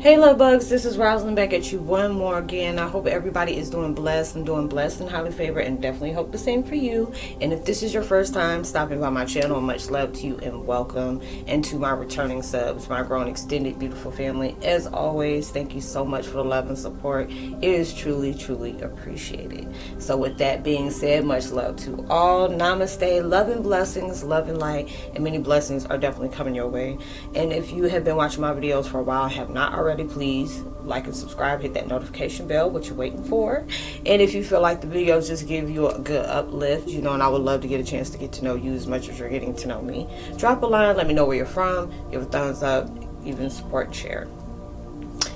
Hey love bugs, this is Roslynn back at you one more again. I hope everybody is doing blessed and highly favored, and definitely hope the same for you. And if this is your first time stopping by my channel, much love to you and welcome. And to my returning subs, my growing extended beautiful family, as always, thank you so much for the love and support. It is truly appreciated. So with that being said, much love to all. Namaste, love and blessings, love and light, and many blessings are definitely coming your way. And if you have been watching my videos for a while and have not already, please like and subscribe, hit that notification bell, what you're waiting for. And if you feel like the videos just give you a good uplift, and I would love to get a chance to get to know you as much as you're getting to know me, drop a line, let me know where you're from, give a thumbs up, even support and share.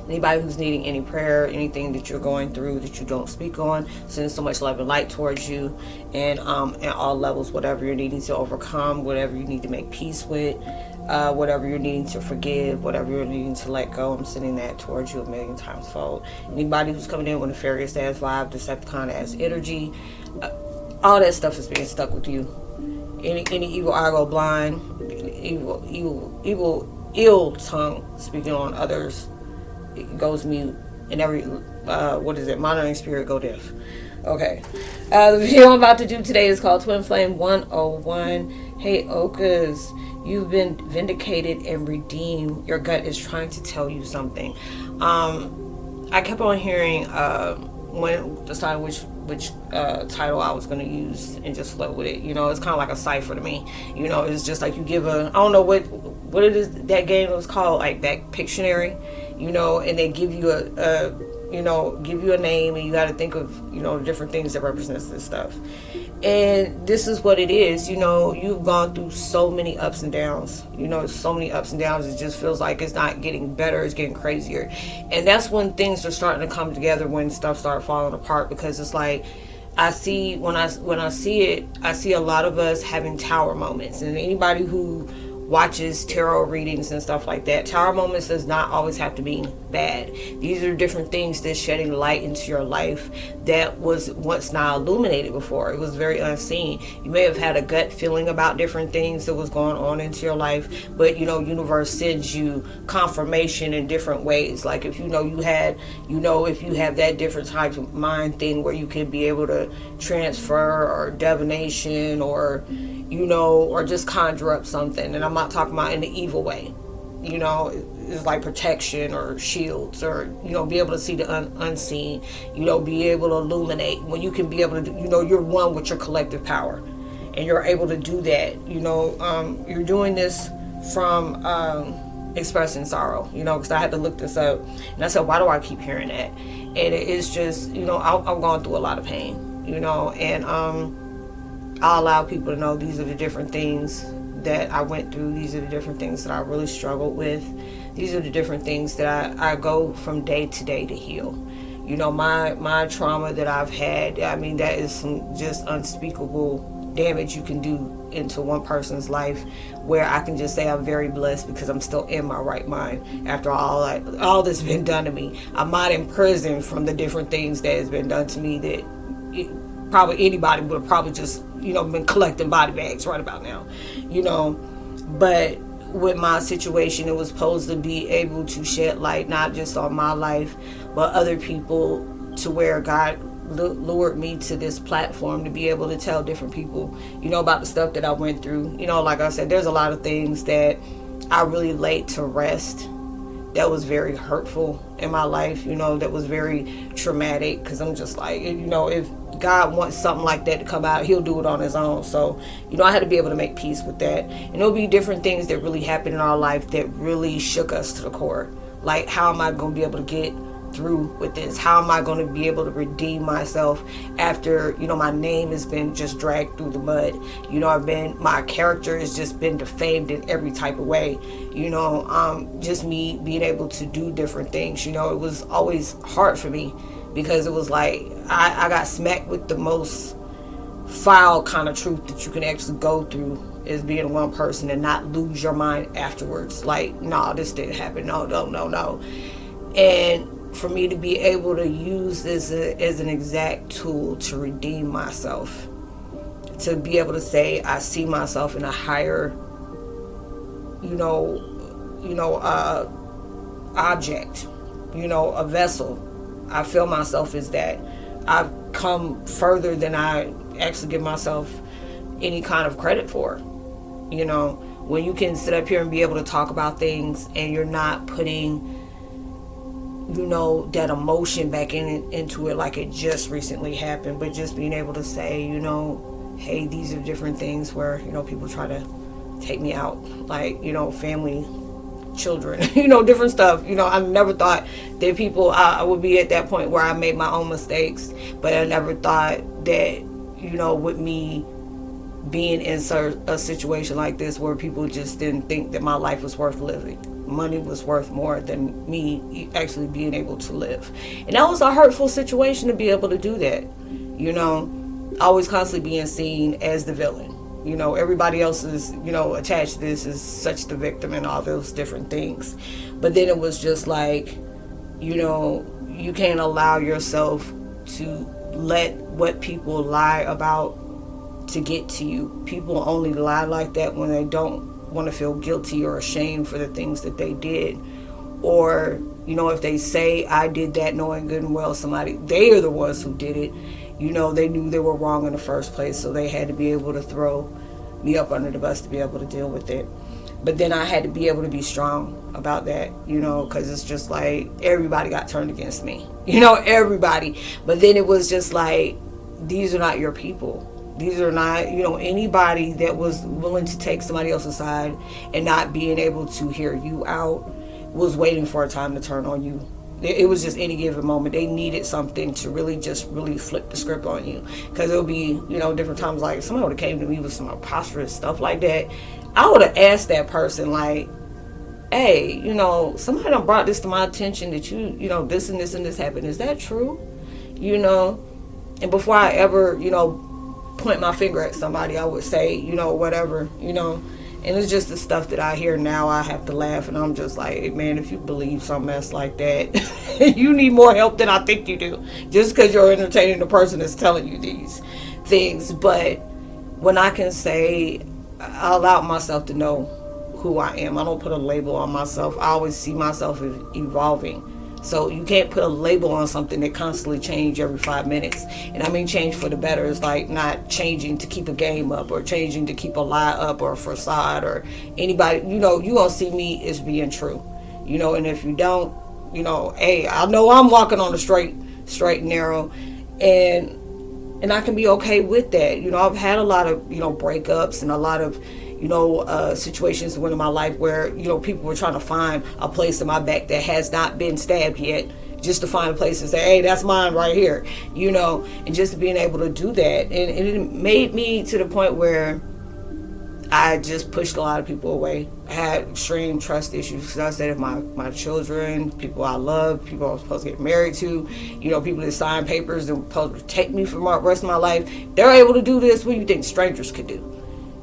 Anybody who's needing any prayer, anything that you're going through that you don't speak on, send so much love and light towards you, and at all levels, whatever you're needing to overcome, whatever you need to make peace with, whatever you're needing to forgive, whatever you're needing to let go, I'm sending that towards you a million times fold. Anybody who's coming in with a nefarious ass vibe, Decepticon ass energy, all that stuff is being stuck with you. Any evil eye go blind, ill tongue speaking on others, it goes mute, and every monitoring spirit go deaf. Okay, the video I'm about to do today is called Twin Flame 101. Heyokas, you've been vindicated and redeemed. Your gut is trying to tell you something. I kept on hearing when deciding which title I was going to use and just flow with it. It's kind of like a cipher to me. It's just like you give I don't know what it is that game was called, like that Pictionary, and they give you give you a name, and you got to think of different things that represents this stuff. And this is what it is. You've gone through so many ups and downs. So many ups and downs. It just feels like it's not getting better, it's getting crazier. And that's when things are starting to come together, when stuff starts falling apart, because it's like I see when I see it, I see a lot of us having tower moments. And anybody who watches tarot readings and stuff like that, tower moments does not always have to be bad. These are different things that's shedding light into your life that was once not illuminated before. It was very unseen. You may have had a gut feeling about different things that was going on into your life, but universe sends you confirmation in different ways. Like if you have that different type of mind thing where you can be able to transfer or divination or or just conjure up something. And I'm not talking about in the evil way. It's like protection or shields, or, be able to see the unseen, be able to illuminate. When you can be able to do, you're one with your collective power. And you're able to do that. You're doing this from expressing sorrow, because I had to look this up. And I said, why do I keep hearing that? And it's just, I'm going through a lot of pain, and I allow people to know these are the different things that I went through. These are the different things that I really struggled with. These are the different things that I go from day to day to heal. My trauma that I've had, that is some just unspeakable damage you can do into one person's life, where I can just say I'm very blessed because I'm still in my right mind after all that's been done to me. I'm not in prison from the different things that has been done to me that probably anybody would have probably just been collecting body bags right about now, but with my situation, it was supposed to be able to shed light not just on my life but other people, to where God lured me to this platform to be able to tell different people about the stuff that I went through. Like I said, there's a lot of things that I really laid to rest that was very hurtful in my life, that was very traumatic, because I'm just like, if God wants something like that to come out, he'll do it on his own. So, I had to be able to make peace with that. And there'll be different things that really happened in our life that really shook us to the core. Like, how am I going to be able to get through with this? How am I going to be able to redeem myself after, my name has been just dragged through the mud? My character has just been defamed in every type of way. Just me being able to do different things. It was always hard for me, because it was like I got smacked with the most foul kind of truth that you can actually go through, is being one person and not lose your mind afterwards. Like, no, this didn't happen. No. And for me to be able to use this as an exact tool to redeem myself, to be able to say I see myself in a higher, object, a vessel. I feel myself as that. I've come further than I actually give myself any kind of credit for. When you can sit up here and be able to talk about things and you're not putting that emotion back into it like it just recently happened, but just being able to say, hey, these are different things where, people try to take me out, like, family, children, different stuff. I never thought that I would be at that point where I made my own mistakes, but I never thought that, with me being in a situation like this where people just didn't think that my life was worth living. Money was worth more than me actually being able to live. And that was a hurtful situation to be able to do that. Always constantly being seen as the villain. Everybody else is, attached to this as such the victim and all those different things. But then it was just like, you can't allow yourself to let what people lie about to get to you. People only lie like that when they don't want to feel guilty or ashamed for the things that they did. Or, if they say I did that knowing good and well they are the ones who did it. They knew they were wrong in the first place, so they had to be able to throw me up under the bus to be able to deal with it. But then I had to be able to be strong about that, because it's just like everybody got turned against me, everybody. But then it was just like, these are not your people. These are not, anybody that was willing to take somebody else's side and not being able to hear you out was waiting for a time to turn on you. It was just any given moment. They needed something to really flip the script on you. Because it'll be, different times, like, somebody would have came to me with some preposterous stuff like that. I would have asked that person, like, hey, somebody done brought this to my attention that this and this and this happened. Is that true? And before I ever, point my finger at somebody, I would say, whatever, and it's just the stuff that I hear now. I have to laugh, and I'm just like, hey, man, if you believe something that's like that, you need more help than I think you do, just because you're entertaining the person that's telling you these things. But when I can say, I allow myself to know who I am. I don't put a label on myself. I always see myself evolving. So you can't put a label on something that constantly change every 5 minutes. And I mean change for the better. It's like not changing to keep a game up or changing to keep a lie up or a facade or anybody. You gonna see me as being true. And if you don't, hey, I know I'm walking on the straight and narrow, and I can be okay with that. I've had a lot of breakups and a lot of situations in my life where, people were trying to find a place in my back that has not been stabbed yet, just to find a place and say, hey, that's mine right here, and just being able to do that. And it made me to the point where I just pushed a lot of people away. I had extreme trust issues because I said if my children, people I love, people I was supposed to get married to, people that sign papers that were supposed to protect me for the rest of my life, they're able to do this. What do you think strangers could do?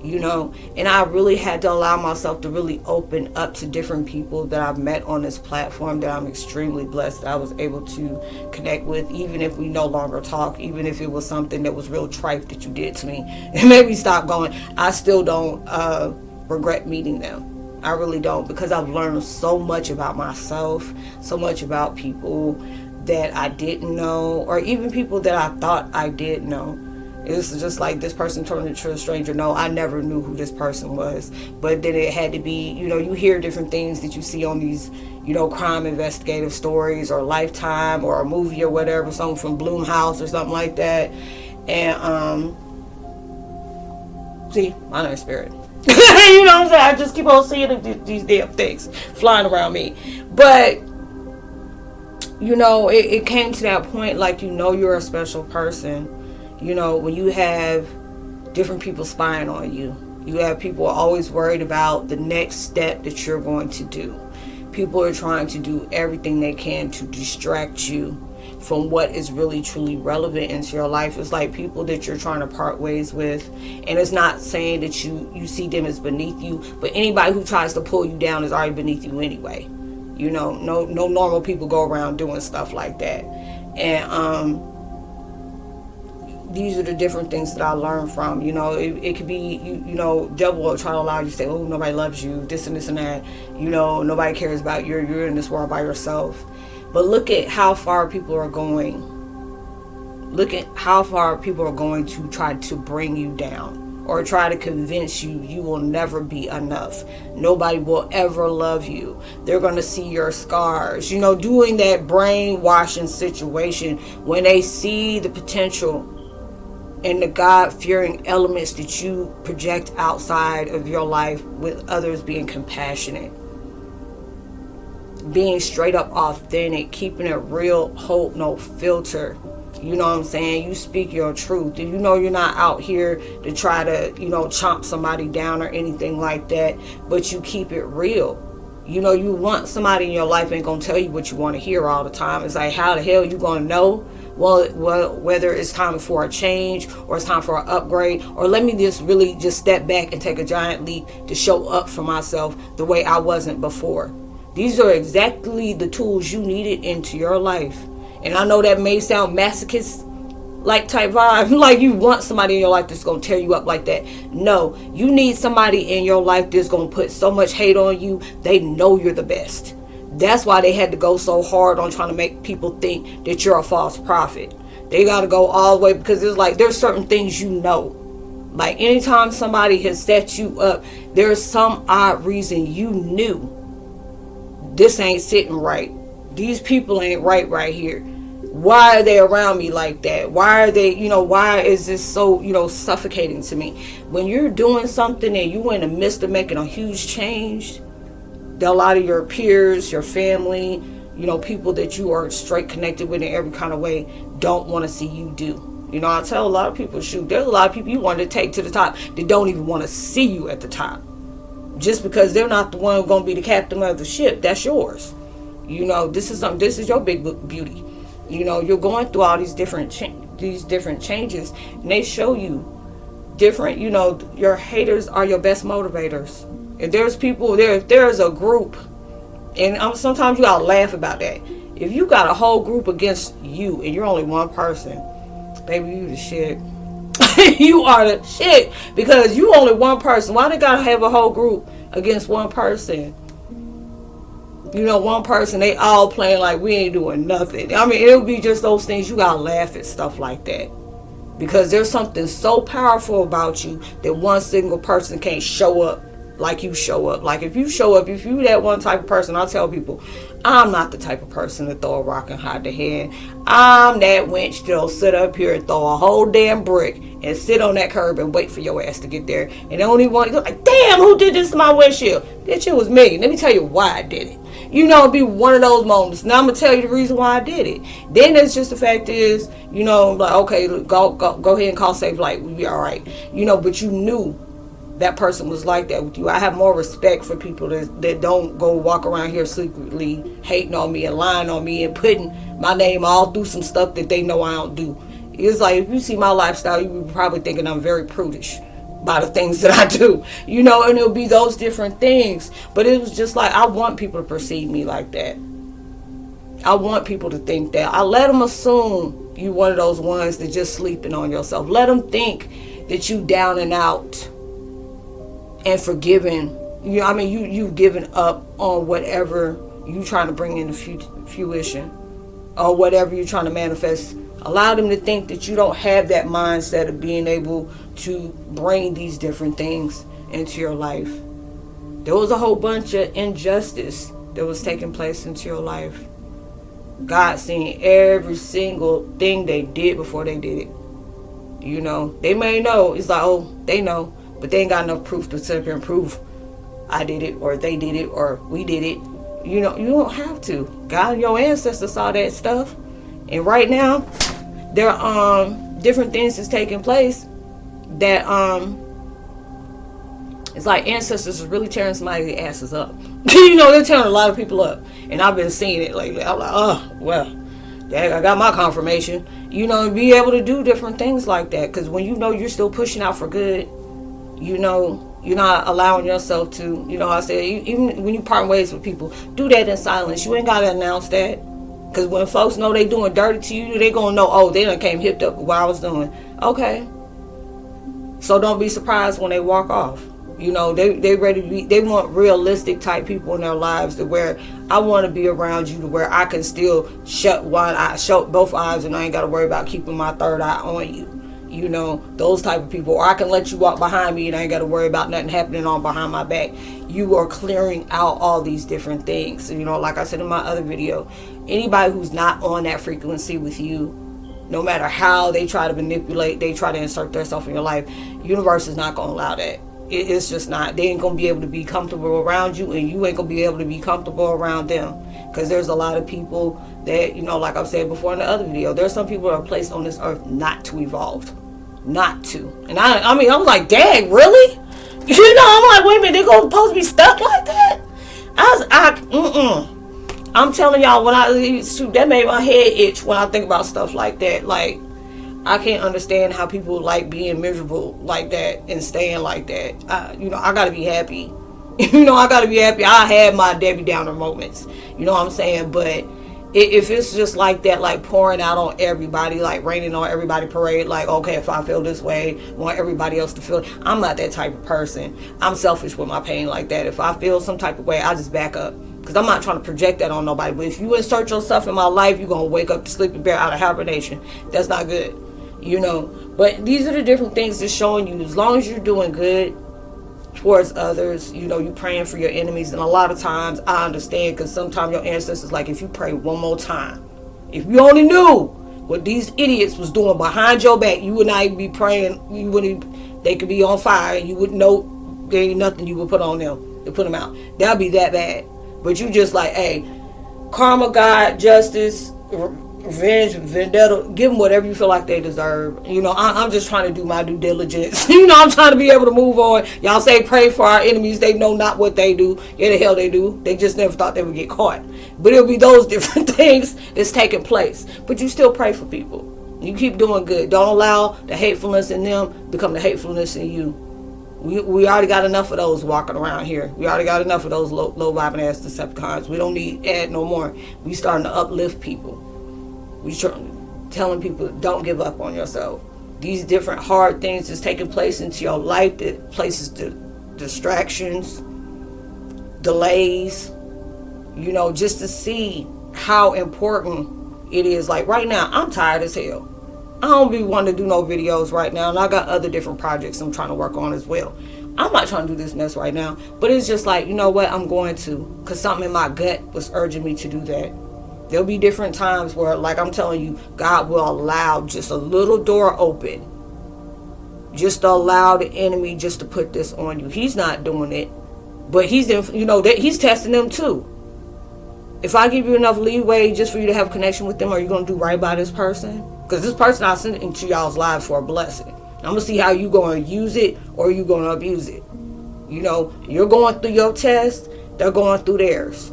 And I really had to allow myself to really open up to different people that I've met on this platform that I'm extremely blessed that I was able to connect with, even if we no longer talk, even if it was something that was real trite that you did to me and made me stop going. I still don't regret meeting them. I really don't, because I've learned so much about myself, so much about people that I didn't know, or even people that I thought I did know. It's just like this person turned into a stranger. No, I never knew who this person was. But then it had to be, you hear different things that you see on these, crime investigative stories or Lifetime or a movie or whatever, something from Blumhouse or something like that. And, see, I know spirit. What I'm saying? I just keep on seeing these damn things flying around me. But, it came to that point, like, you're a special person. When you have different people spying on you, you have people always worried about the next step that you're going to do. People are trying to do everything they can to distract you from what is really truly relevant into your life. It's like people that you're trying to part ways with, and it's not saying that you see them as beneath you, but anybody who tries to pull you down is already beneath you anyway. No normal people go around doing stuff like that. And these are the different things that I learned from. It could be, devil will try to allow you to say, oh, nobody loves you, this and this and that. Nobody cares about you. You're in this world by yourself. But look at how far people are going. Look at how far people are going to try to bring you down, or try to convince you you will never be enough. Nobody will ever love you. They're going to see your scars. Doing that brainwashing situation when they see the potential and the God-fearing elements that you project outside of your life, with others being compassionate, being straight up authentic, keeping it real, hope, no filter. You know what I'm saying? You speak your truth. You're not out here to try to, chomp somebody down or anything like that, but you keep it real. You want somebody in your life ain't gonna tell you what you want to hear all the time. It's like, how the hell you gonna know? Well, whether it's time for a change or it's time for an upgrade, or let me just really just step back and take a giant leap to show up for myself the way I wasn't before. These are exactly the tools you needed into your life. And I know that may sound masochist like type vibe, like you want somebody in your life that's going to tear you up like that. No, you need somebody in your life that's going to put so much hate on you. They know you're the best. That's why they had to go so hard on trying to make people think that you're a false prophet. They got to go all the way, because it's like there's certain things like anytime somebody has set you up, there's some odd reason you knew this ain't sitting right. These people ain't right here. Why are they around me like that? Why are they, why is this so, suffocating to me? When you're doing something and you're in the midst of making a huge change, a lot of your peers, your family, people that you are straight connected with in every kind of way don't want to see you do. I tell a lot of people, shoot, there's a lot of people you want to take to the top that don't even want to see you at the top. Just because they're not the one going to be the captain of the ship. That's yours. This is your big beauty. You're going through all these different changes, and they show you different, your haters are your best motivators. If there's people there, if there's a group, and sometimes you gotta laugh about that. If you got a whole group against you and you're only one person, baby, you the shit. You are the shit, because you only one person. Why they gotta have a whole group against one person? One person, they all playing like we ain't doing nothing. It'll be just those things. You gotta laugh at stuff like that, because there's something so powerful about you that one single person can't show up like you show up. Like if you show up, if you that one type of person, I'll tell people, I'm not the type of person to throw a rock and hide the hand. I'm that wench that'll sit up here and throw a whole damn brick and sit on that curb and wait for your ass to get there. And the only one like, damn, who did this to my windshield? That shit was me. Let me tell you why I did it. It'd be one of those moments. Now I'm gonna tell you the reason why I did it. Then it's just the fact is, like, okay, go ahead and call Safe Light. We'll be all right. But you knew that person was like that with you. I have more respect for people that don't go walk around here secretly hating on me and lying on me and putting my name all through some stuff that they know I don't do. It's like, if you see my lifestyle, you would probably thinking I'm very prudish by the things that I do, and it'll be those different things. But it was just like, I want people to perceive me like that. I want people to think that. I let them assume you one of those ones that just sleeping on yourself. Let them think that you down and out and forgiven. You've given up on whatever you trying to bring into fruition, or whatever you're trying to manifest. Allow them to think that you don't have that mindset of being able to bring these different things into your life. There was a whole bunch of injustice that was taking place into your life. God seen every single thing they did before they did it. They may know. It's like, oh, they know, but they ain't got enough proof to sit up here and prove I did it, or they did it, or we did it. You don't have to. God and your ancestors saw that stuff. And right now, there are different things that's taking place that it's like ancestors is really tearing somebody's asses up. They're tearing a lot of people up. And I've been seeing it lately. I'm like, oh, well, dang, I got my confirmation. Be able to do different things like that. Because when you're still pushing out for good, you're not allowing yourself to, I said, even when you part ways with people, do that in silence. You ain't got to announce that. Because when folks know they doing dirty to you, they gonna know, oh, they done came hipped up with what I was doing. Okay. So don't be surprised when they walk off. You know, they ready to be, they want realistic type people in their lives to where I want to be around you to where I can still shut both eyes, and I ain't got to worry about keeping my third eye on you. You know, those type of people. Or I can let you walk behind me and I ain't got to worry about nothing happening on behind my back. You are clearing out all these different things. You know, like I said in my other video, anybody who's not on that frequency with you, no matter how they try to manipulate, they try to insert themselves in your life, universe is not going to allow that. It's just not. They ain't going to be able to be comfortable around you, and you ain't going to be able to be comfortable around them. Because there's a lot of people that, you know, like I've said before in the other video, there's some people that are placed on this earth not to evolve. Not to. And I mean, I was like, dang, really? You know, I'm like, wait a minute, they're supposed to be stuck like that? I'm telling y'all, that made my head itch when I think about stuff like that. Like, I can't understand how people like being miserable like that and staying like that. You know, I gotta be happy. You know, I gotta be happy. I had my Debbie Downer moments. You know what I'm saying? But if it's just like that, like pouring out on everybody, like raining on everybody parade, like, okay, if I feel this way, I want everybody else to feel it. I'm not that type of person. I'm selfish with my pain like that. If I feel some type of way, I just back up. Because I'm not trying to project that on nobody. But if you insert yourself in my life, you're going to wake up the sleeping bear out of hibernation. That's not good. You know, but these are the different things that's showing you, as long as you're doing good towards others, you know, you praying for your enemies. And a lot of times I understand, because sometimes your ancestors, like, if you pray one more time, if you only knew what these idiots was doing behind your back, you would not even be praying. You wouldn't, they could be on fire and you wouldn't know there ain't nothing you would put on them to put them out. That'd be that bad. But you just like, hey, karma, God, justice, revenge, vendetta, give them whatever you feel like they deserve. You know, I'm just trying to do my due diligence. You know, I'm trying to be able to move on. Y'all say pray for our enemies. They know not what they do. Yeah, the hell they do. They just never thought they would get caught. But it'll be those different things that's taking place. But you still pray for people. You keep doing good. Don't allow the hatefulness in them become the hatefulness in you. We already got enough of those walking around here. We already got enough of those low vibing ass Decepticons. We don't need add no more. We starting to uplift people. We telling people, don't give up on yourself. These different hard things that's taking place into your life, that places distractions, delays, you know, just to see how important it is. Like right now, I'm tired as hell. I don't be wanting to do no videos right now, and I got other different projects I'm trying to work on as well. I'm not trying to do this mess right now, but it's just like, you know what, I'm going to, because something in my gut was urging me to do that. There'll be different times where, like I'm telling you, God will allow just a little door open, just to allow the enemy just to put this on you. He's not doing it, but he's in, you know, that he's testing them too. If I give you enough leeway just for you to have a connection with them, are you going to do right by this person? Because this person I sent into y'all's lives for a blessing. I'm going to see how you going to use it or you going to abuse it. You know, you're going through your test, they're going through theirs.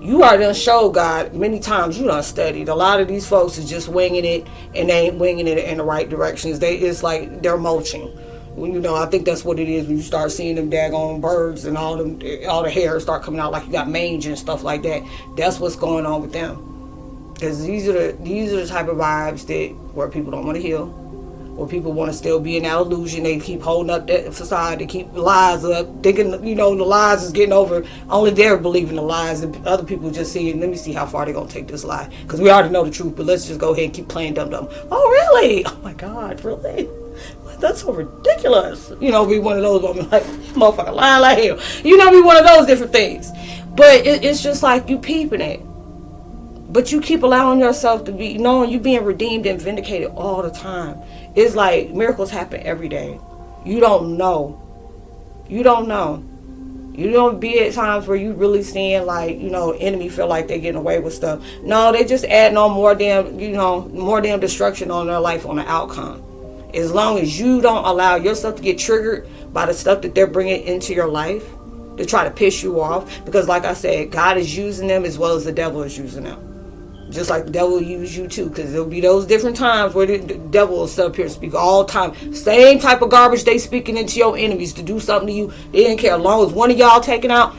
You already done showed God many times. You done studied. A lot of these folks is just winging it, and they ain't winging it in the right directions. It's like they're mulching. You know, I think that's what it is when you start seeing them daggone birds and all the hair start coming out like you got mange and stuff like that. That's what's going on with them. Because these are the type of vibes that where people don't want to heal, where people want to still be in that illusion. They keep holding up that facade. They keep lies up, thinking, you know, the lies is getting over. Only they're believing the lies, and other people just seeing, let me see how far they're going to take this lie. Because we already know the truth, but let's just go ahead and keep playing dumb-dumb. Oh, really? Oh, my God, really? That's so ridiculous. You know, be one of those, like, motherfucker lying like hell. You know, be one of those different things. But it's just like you peeping it. But you keep allowing yourself to be, knowing you being redeemed and vindicated all the time. It's like miracles happen every day. You don't know. You don't know. You don't be at times where you really seeing like, you know, enemy feel like they getting away with stuff. No, they just adding on more damn destruction on their life, on the outcome. As long as you don't allow yourself to get triggered by the stuff that they're bringing into your life to try to piss you off. Because like I said, God is using them as well as the devil is using them. Just like the devil will use you too. Because there'll be those different times where the devil will sit up here and speak all the time. Same type of garbage they speaking into your enemies to do something to you. They didn't care. As long as one of y'all taken out,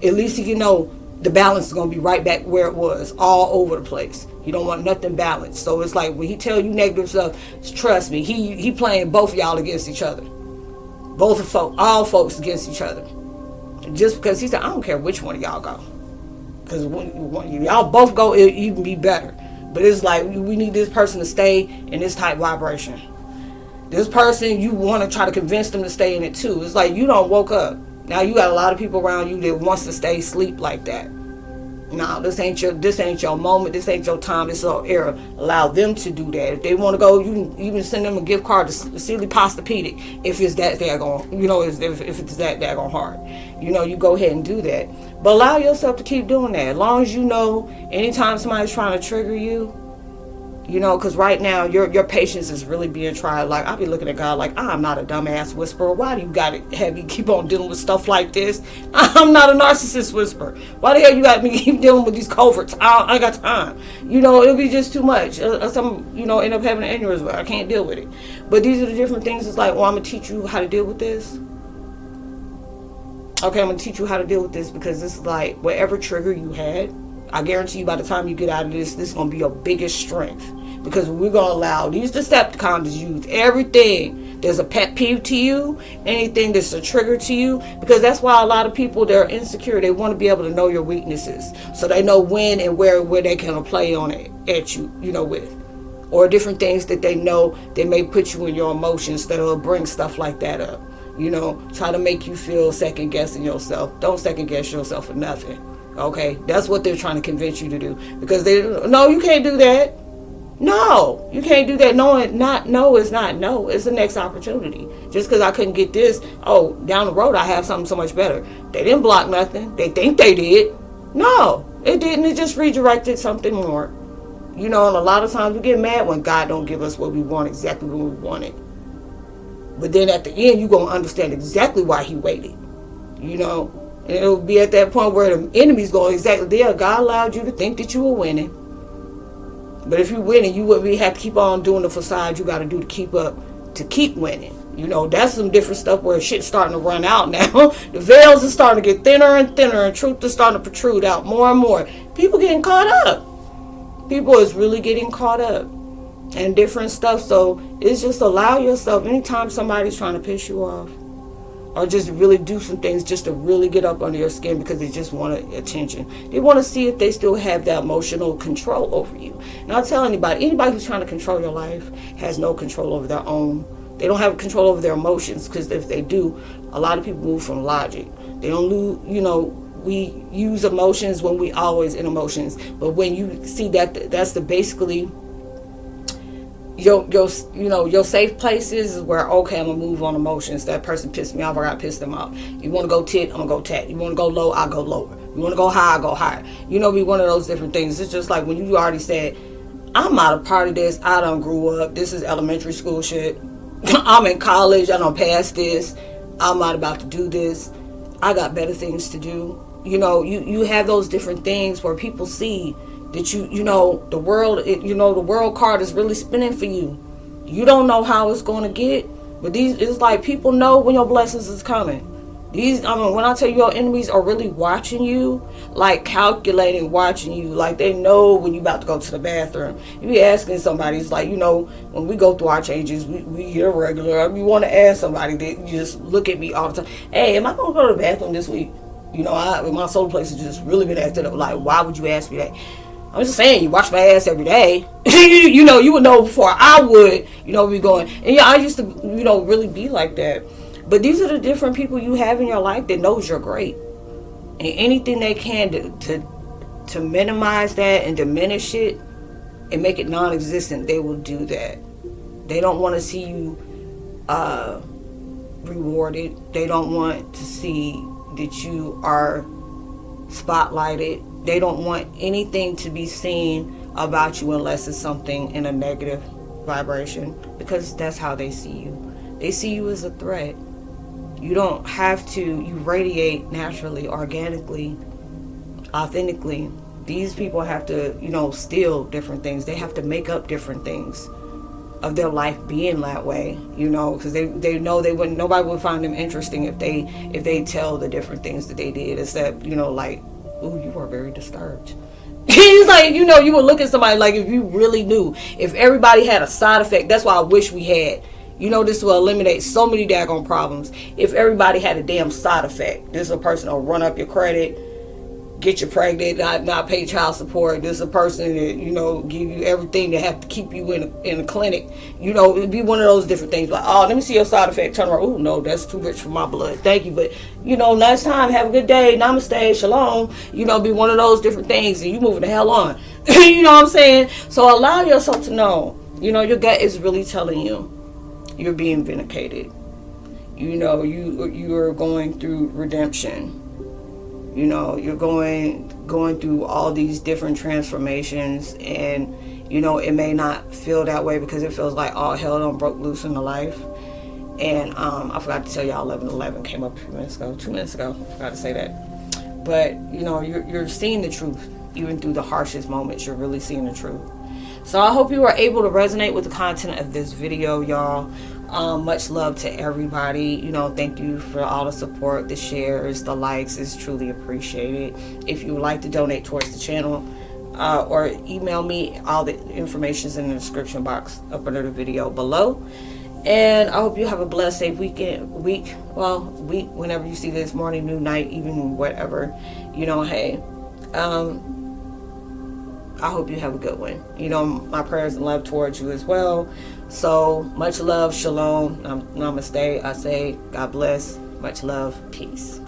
at least you know the balance is going to be right back where it was, all over the place. He don't want nothing balanced. So it's like when he tell you negative stuff, trust me, he playing both of y'all against each other. All folks against each other. Just because he said, I don't care which one of y'all go. Because when y'all both go, it'll even be better. But it's like, we need this person to stay in this type vibration. This person, you want to try to convince them to stay in it too. It's like, you don't woke up. Now you got a lot of people around you that wants to stay asleep like that. No, this ain't your moment. This ain't your time. This is your era. Allow them to do that. If they want to go, you can even send them a gift card to Silly Pastapedic if it's that daggone, if it's that daggone hard. You go ahead and do that. But allow yourself to keep doing that. As long as you know, anytime somebody's trying to trigger you, because right now your patience is really being tried. Like, I'll be looking at God like, I'm not a dumbass whisperer. Why do you got to have me keep on dealing with stuff like this? I'm not a narcissist whisperer. Why the hell you got me keep dealing with these coverts? I ain't got time. It'll be just too much. Some, end up having an aneurysm. I can't deal with it. But these are the different things. It's like, well, I'm going to teach you how to deal with this. Okay, I'm going to teach you how to deal with this, because this is like, whatever trigger you had, I guarantee you by the time you get out of this is going to be your biggest strength. Because we're going to allow these Decepticons to use everything that's a pet peeve to you, anything that's a trigger to you. Because that's why a lot of people, they're insecure. They want to be able to know your weaknesses, so they know when and where they can play on it at you, with. Or different things that they know they may put you in your emotions that'll bring stuff like that up. Try to make you feel second guessing yourself. Don't second guess yourself for nothing. Okay, that's what they're trying to convince you to do, because no, you can't do that. No, you can't do that. No is not no. It's the next opportunity. Just because I couldn't get this, down the road I have something so much better. They didn't block nothing. They think they did. No, it didn't. It just redirected something more. And a lot of times we get mad when God don't give us what we want exactly when we want it. But then at the end, you're going to understand exactly why he waited. And it'll be at that point where the enemy's going exactly there. God allowed you to think that you were winning. But if you're winning, you wouldn't have to keep on doing the facade you got to do to keep winning. That's some different stuff where shit's starting to run out now. The veils are starting to get thinner and thinner, and truth is starting to protrude out more and more. People getting caught up. People is really getting caught up and different stuff. So it's just allow yourself, anytime somebody's trying to piss you off, or just really do some things just to really get up under your skin because they just want attention. They want to see if they still have that emotional control over you. And I'll tell anybody who's trying to control your life has no control over their own. They don't have control over their emotions, because if they do, a lot of people move from logic. They don't lose, we use emotions when we always in emotions. But when you see that's the basically your safe places is where, okay, I'm gonna move on emotions. That person pissed me off, I gotta piss them off. You want to go tit, I'm gonna go tat. You want to go low, I'll go lower. You want to go high, I go higher. Be one of those different things. It's just like when you already said, I'm not a part of this. I done grew up. This is elementary school shit. I'm in college. I done passed this. I'm not about to do this. I got better things to do. You have those different things where people see that the world card is really spinning for you. You don't know how it's going to get, but it's like people know when your blessings is coming. When I tell you your enemies are really watching you, like calculating, watching you, like they know when you about to go to the bathroom. You be asking somebody, it's like, when we go through our changes, we get irregular. We want to ask somebody that just look at me all the time. Hey, am I going to go to the bathroom this week? My solar place has just really been acted up. Like, why would you ask me that? I'm just saying, you wash my ass every day. You would know before I would, be going. And I used to, really be like that. But these are the different people you have in your life that knows you're great. And anything they can to minimize that and diminish it and make it non-existent, they will do that. They don't want to see you rewarded. They don't want to see that you are spotlighted. They don't want anything to be seen about you unless it's something in a negative vibration, because that's how they see you. They see you as a threat. You don't have to, you radiate naturally, organically, authentically. These people have to, steal different things. They have to make up different things of their life being that way, because they know nobody would find them interesting if they tell the different things that they did, except, like ooh, you are very disturbed. He's like, you know, you would look at somebody like if you really knew. If everybody had a side effect, that's why I wish we had. You know, this will eliminate so many daggone problems. If everybody had a damn side effect. This is a person that'll run up your credit, get you pregnant, not pay child support. This is a person that, you know, give you everything to have to keep you in a clinic. You know, it'd be one of those different things. Like, oh, let me see your side effect. Turn around. Oh, no, that's too rich for my blood. Thank you. But, you know, next time, have a good day. Namaste. Shalom. You know, be one of those different things. And you moving the hell on. You know what I'm saying? So allow yourself to know, you know, your gut is really telling you you're being vindicated. You know, you are going through redemption. You know, you're going through all these different transformations, and you know, it may not feel that way because it feels like all hell done broke loose in the life. And I forgot to tell y'all 11:11 came up 2 minutes ago. I forgot to say that. But you know, you're seeing the truth even through the harshest moments. You're really seeing the truth. So I hope you were able to resonate with the content of this video, y'all. Much love to everybody. You know, thank you for all the support, the shares, the likes. It's truly appreciated. If you would like to donate towards the channel, or email me, all the information is in the description box up under the video below. And I hope you have a blessed, safe week, whenever you see this, morning, noon, night, evening, whatever. You know, hey, I hope you have a good one. You know, my prayers and love towards you as well. So much love, shalom, namaste. I say God bless, much love, peace.